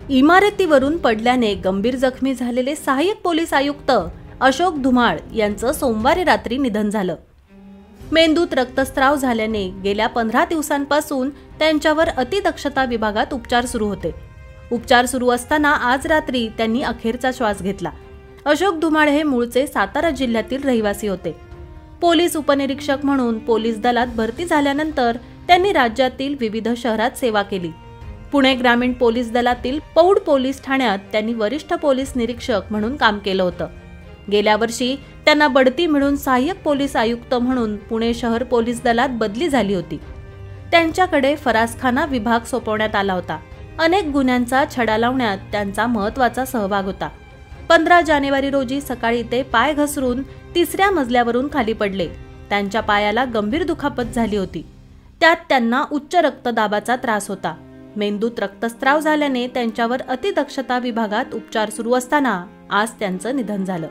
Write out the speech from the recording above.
इमारतीवरून पडल्याने गंभीर जखमी झालेले सहाय्यक पोलीस आयुक्त अशोक धुमाळ यांचं सोमवारी रात्री निधन झालं। मेंदूत रक्तस्राव झाल्याने गेल्या 15 दिवसांपासून त्यांच्यावर अतिदक्षता विभागात उपचार सुरू होते। उपचार सुरू असताना आज रात्री त्यांनी अखेरचा श्वास घेतला। अशोक धुमाळ हे मूळचे सातारा जिल्ह्यातील रहिवासी होते। पोलीस उपनिरीक्षक म्हणून पोलीस दलात भरती झाल्यानंतर त्यांनी राज्यातील विविध शहरात सेवा केली। पुणे ग्रामीण पोलीस दलातील पौड पोलीस ठाण्यात त्यांनी वरिष्ठ पोलीस निरीक्षक म्हणून काम केलं होतं। गेल्या वर्षी त्यांना बढती मिळून सहाय्यक पोलीस आयुक्त म्हणून पुणे शहर पोलीस दलात बदली झाली होती। त्यांच्याकडे फरासखाना विभाग सोपवण्यात आला होता। अनेक गुन्ह्यांचा छडा लावण्यात त्यांचा महत्त्वाचा सहभाग होता। 15 जानेवारी रोजी सकाळी ते पाय घसरून 3ऱ्या मजल्यावरून खाली पडले। त्यांच्या पायाला गंभीर दुखापत झाली होती। त्यात त्यांना उच्च रक्तदाबाचा त्रास होता। मेंदूत रक्तस्राव झाल्याने त्यांच्यावर अतिदक्षता विभागात उपचार सुरू असताना आज त्यांचं निधन झालं।